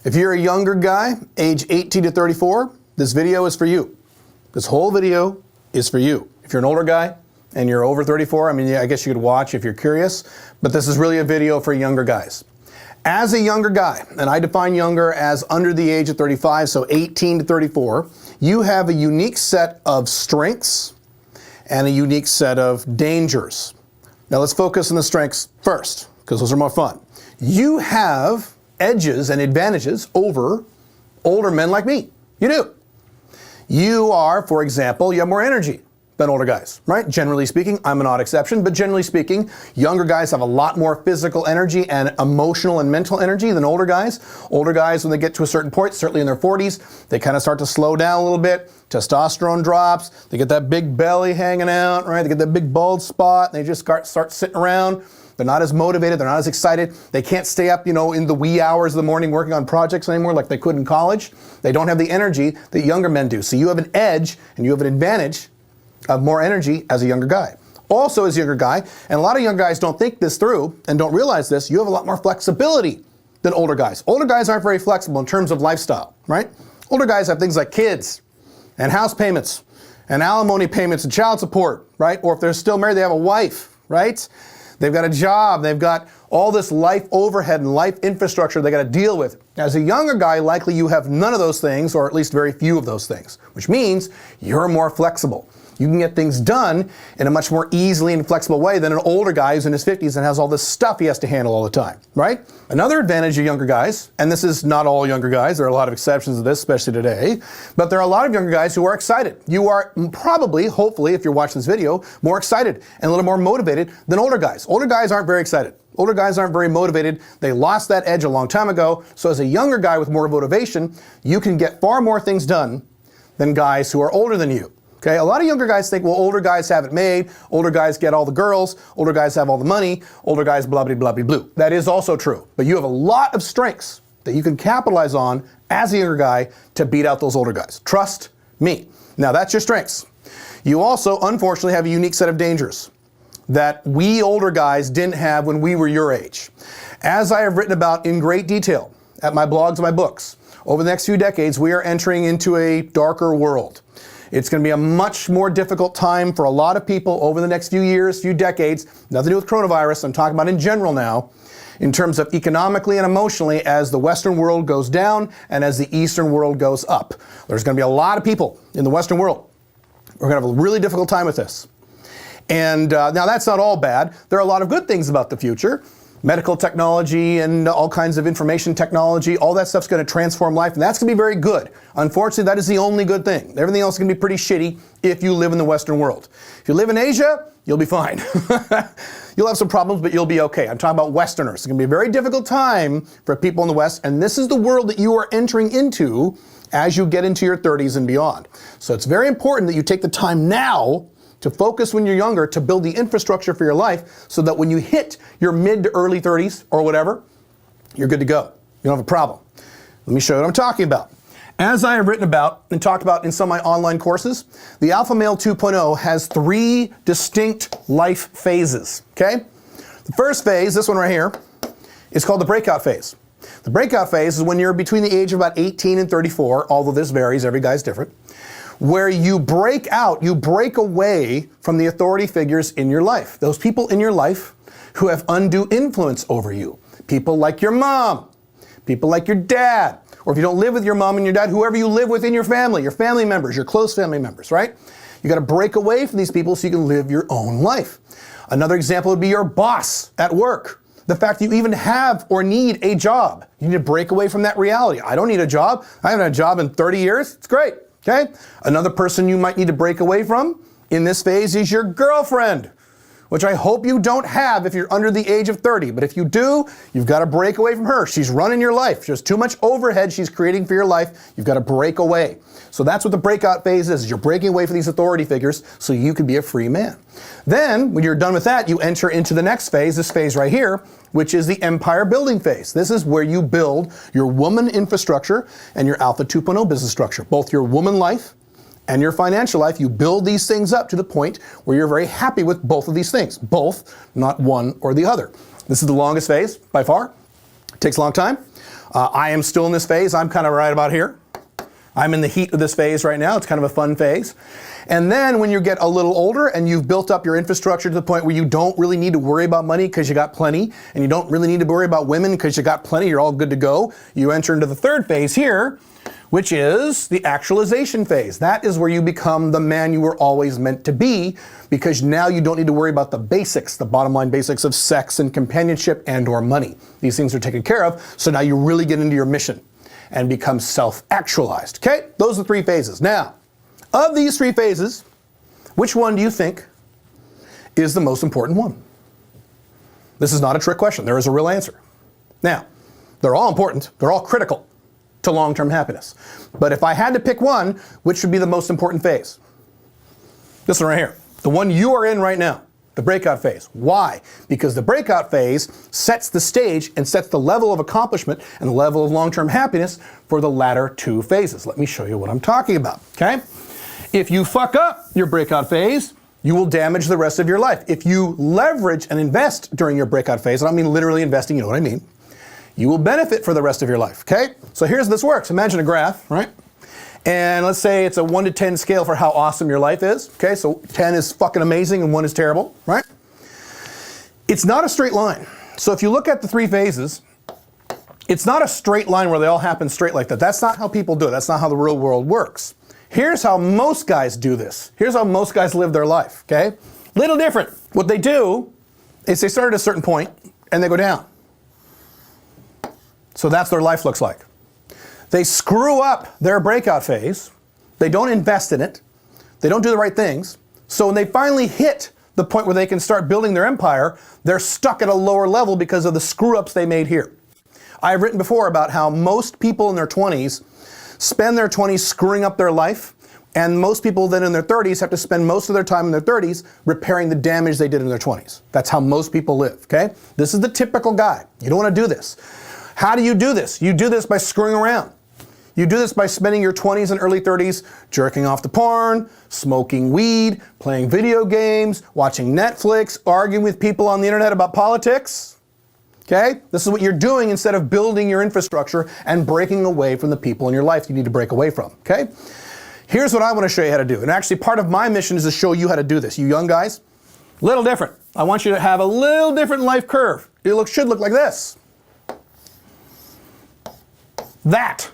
If you're a younger guy, age 18 to 34, this video is for you. This whole video is for you. If you're an older guy and you're over 34, I mean, yeah, I guess you could watch if you're curious, but this is really a video for younger guys. As a younger guy, and I define younger as under the age of 35, so 18 to 34, you have a unique set of strengths and a unique set of dangers. Now let's focus on the strengths first, because those are more fun. You have edges and advantages over older men like me. You do. You are, for example, you have more energy than older guys, right? Generally speaking, I'm an odd exception, but generally speaking, younger guys have a lot more physical energy and emotional and mental energy than older guys. Older guys, when they get to a certain point, certainly in their 40s, they kind of start to slow down a little bit. Testosterone drops. They get that big belly hanging out, right? They get that big bald spot. And they just start sitting around. They're not as motivated, they're not as excited. They can't stay up, in the wee hours of the morning working on projects anymore like they could in college. They don't have the energy that younger men do. So you have an edge and you have an advantage of more energy as a younger guy. Also as a younger guy, and a lot of young guys don't think this through and don't realize this, you have a lot more flexibility than older guys. Older guys aren't very flexible in terms of lifestyle, right? Older guys have things like kids and house payments and alimony payments and child support, right? Or if they're still married, they have a wife, right? They've got a job, they've got all this life overhead and life infrastructure they got to deal with. As a younger guy, likely you have none of those things, or at least very few of those things, which means you're more flexible. You can get things done in a much more easily and flexible way than an older guy who's in his 50s and has all this stuff he has to handle all the time, right? Another advantage of younger guys, and this is not all younger guys, there are a lot of exceptions to this, especially today, but there are a lot of younger guys who are excited. You are probably, hopefully, if you're watching this video, more excited and a little more motivated than older guys. Older guys aren't very excited. Older guys aren't very motivated. They lost that edge a long time ago. So as a younger guy with more motivation, you can get far more things done than guys who are older than you. Okay, a lot of younger guys think, well, older guys have it made, older guys get all the girls, older guys have all the money, older guys blah, blah, blah, blah, blah. That is also true. But you have a lot of strengths that you can capitalize on as a younger guy to beat out those older guys. Trust me. Now that's your strengths. You also, unfortunately, have a unique set of dangers that we older guys didn't have when we were your age. As I have written about in great detail at my blogs and my books, over the next few decades, we are entering into a darker world. It's going to be a much more difficult time for a lot of people over the next few years, few decades. Nothing to do with coronavirus. I'm talking about in general now, in terms of economically and emotionally as the Western world goes down and as the Eastern world goes up. There's going to be a lot of people in the Western world who are going to have a really difficult time with this. And now that's not all bad. There are a lot of good things about the future. Medical technology and all kinds of information technology, all that stuff's going to transform life, and that's going to be very good. Unfortunately, that is the only good thing. Everything else is going to be pretty shitty if you live in the Western world. If you live in Asia, you'll be fine. You'll have some problems, but you'll be okay. I'm talking about Westerners. It's going to be a very difficult time for people in the West, and this is the world that you are entering into as you get into your 30s and beyond. So it's very important that you take the time now to focus when you're younger, to build the infrastructure for your life so that when you hit your mid to early 30s or whatever, you're good to go. You don't have a problem. Let me show you what I'm talking about. As I have written about and talked about in some of my online courses, the Alpha Male 2.0 has 3 distinct life phases, okay? The first phase, this one right here, is called the breakout phase. The breakout phase is when you're between the age of about 18 and 34, although this varies, every guy's different, where you break out, you break away from the authority figures in your life. Those people in your life who have undue influence over you. People like your mom, people like your dad, or if you don't live with your mom and your dad, whoever you live with in your family members, your close family members, right? You got to break away from these people so you can live your own life. Another example would be your boss at work. The fact that you even have or need a job. You need to break away from that reality. I don't need a job. I haven't had a job in 30 years. It's great. Okay? Another person you might need to break away from in this phase is your girlfriend, which I hope you don't have if you're under the age of 30. But if you do, you've got to break away from her. She's running your life. There's too much overhead she's creating for your life. You've got to break away. So that's what the breakout phase is. You're breaking away from these authority figures so you can be a free man. Then, when you're done with that, you enter into the next phase, this phase right here, which is the empire building phase. This is where you build your woman infrastructure and your Alpha 2.0 business structure. Both your woman life and your financial life, you build these things up to the point where you're very happy with both of these things. Both, not one or the other. This is the longest phase by far. It takes a long time. I am still in this phase. I'm kind of right about here. I'm in the heat of this phase right now. It's kind of a fun phase. And then when you get a little older and you've built up your infrastructure to the point where you don't really need to worry about money because you got plenty, and you don't really need to worry about women because you got plenty, you're all good to go, you enter into the third phase here, which is the actualization phase. That is where you become the man you were always meant to be, because now you don't need to worry about the basics, the bottom line basics of sex and companionship and or money. These things are taken care of, so now you really get into your mission and become self-actualized. Okay, those are the three phases. Now, of these three phases, which one do you think is the most important one? This is not a trick question. There is a real answer. Now, they're all important. They're all critical to long-term happiness. But if I had to pick one, which would be the most important phase? This one right here. The one you are in right now. The breakout phase. Why? Because the breakout phase sets the stage and sets the level of accomplishment and the level of long-term happiness for the latter two phases. Let me show you what I'm talking about, okay? If you fuck up your breakout phase, you will damage the rest of your life. If you leverage and invest during your breakout phase, and I mean literally investing, you know what I mean, you will benefit for the rest of your life, okay? So here's how this works. Imagine a graph, right? And let's say it's a 1 to 10 scale for how awesome your life is. Okay, so 10 is fucking amazing and 1 is terrible, right? It's not a straight line. So if you look at the three phases, it's not a straight line where they all happen straight like that. That's not how people do it. That's not how the real world works. Here's how most guys do this. Here's how most guys live their life, okay? Little different. What they do is they start at a certain point and they go down. So that's what their life looks like. They screw up their breakout phase. They don't invest in it. They don't do the right things. So when they finally hit the point where they can start building their empire, they're stuck at a lower level because of the screw ups they made here. I've written before about how most people in their 20s spend their 20s screwing up their life, and most people then in their 30s have to spend most of their time in their 30s repairing the damage they did in their 20s. That's how most people live, okay? This is the typical guy. You don't want to do this. How do you do this? You do this by screwing around. You do this by spending your 20s and early 30s jerking off to porn, smoking weed, playing video games, watching Netflix, arguing with people on the internet about politics. Okay? This is what you're doing instead of building your infrastructure and breaking away from the people in your life you need to break away from. Okay? Here's what I want to show you how to do. And actually part of my mission is to show you how to do this. You young guys, little different. I want you to have a little different life curve. It should look like this. That.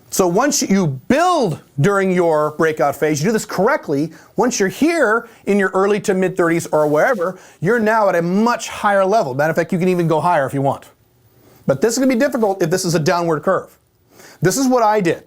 So once you build during your breakout phase, you do this correctly, once you're here in your early to mid 30s or wherever, you're now at a much higher level. Matter of fact, you can even go higher if you want. But this is going to be difficult if this is a downward curve. This is what I did.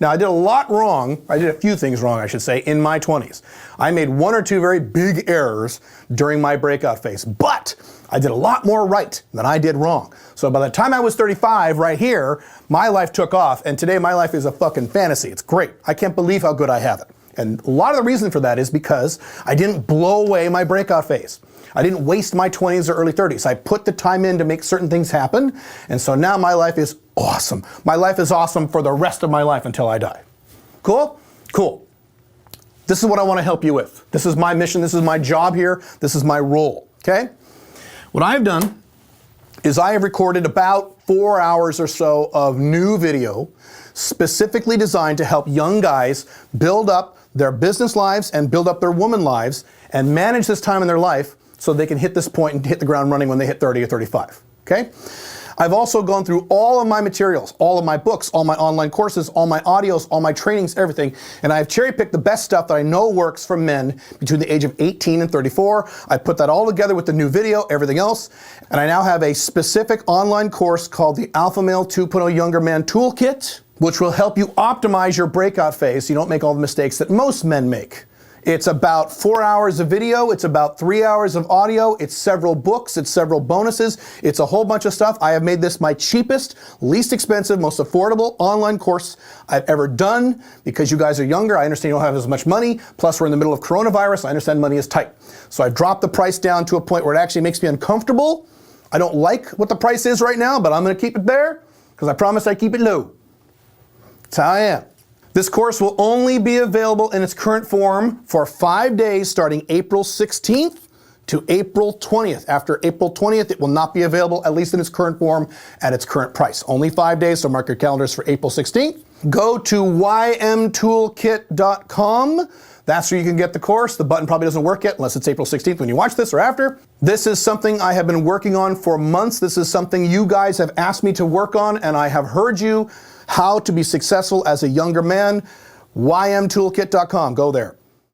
Now, I did a lot wrong. I did a few things wrong, I should say, in my 20s. I made 1 or 2 very big errors during my breakout phase, but I did a lot more right than I did wrong. So by the time I was 35, right here, my life took off, and today my life is a fucking fantasy. It's great. I can't believe how good I have it. And a lot of the reason for that is because I didn't blow away my breakout phase. I didn't waste my 20s or early 30s. I put the time in to make certain things happen, and so now my life is awesome. My life is awesome for the rest of my life until I die. Cool? Cool. This is what I want to help you with. This is my mission. This is my job here. This is my role. Okay? What I've done is I have recorded about 4 hours or so of new video specifically designed to help young guys build up their business lives and build up their woman lives and manage this time in their life so they can hit this point and hit the ground running when they hit 30 or 35. Okay? I've also gone through all of my materials, all of my books, all my online courses, all my audios, all my trainings, everything, and I've cherry-picked the best stuff that I know works for men between the age of 18 and 34. I put that all together with the new video, everything else, and I now have a specific online course called the Alpha Male 2.0 Younger Man Toolkit, which will help you optimize your breakout phase so you don't make all the mistakes that most men make. It's about 4 hours of video, it's about 3 hours of audio, it's several books, it's several bonuses, it's a whole bunch of stuff. I have made this my cheapest, least expensive, most affordable online course I've ever done because you guys are younger. I understand you don't have as much money, plus we're in the middle of coronavirus. I understand money is tight. So I've dropped the price down to a point where it actually makes me uncomfortable. I don't like what the price is right now, but I'm going to keep it there because I promise I keep it low. That's how I am. This course will only be available in its current form for 5 days starting April 16th to April 20th. After April 20th, it will not be available, at least in its current form, at its current price. Only 5 days, so mark your calendars for April 16th. Go to ymtoolkit.com. That's where you can get the course. The button probably doesn't work yet unless it's April 16th when you watch this or after. This is something I have been working on for months. This is something you guys have asked me to work on, and I have heard you how to be successful as a younger man. ymtoolkit.com. Go there.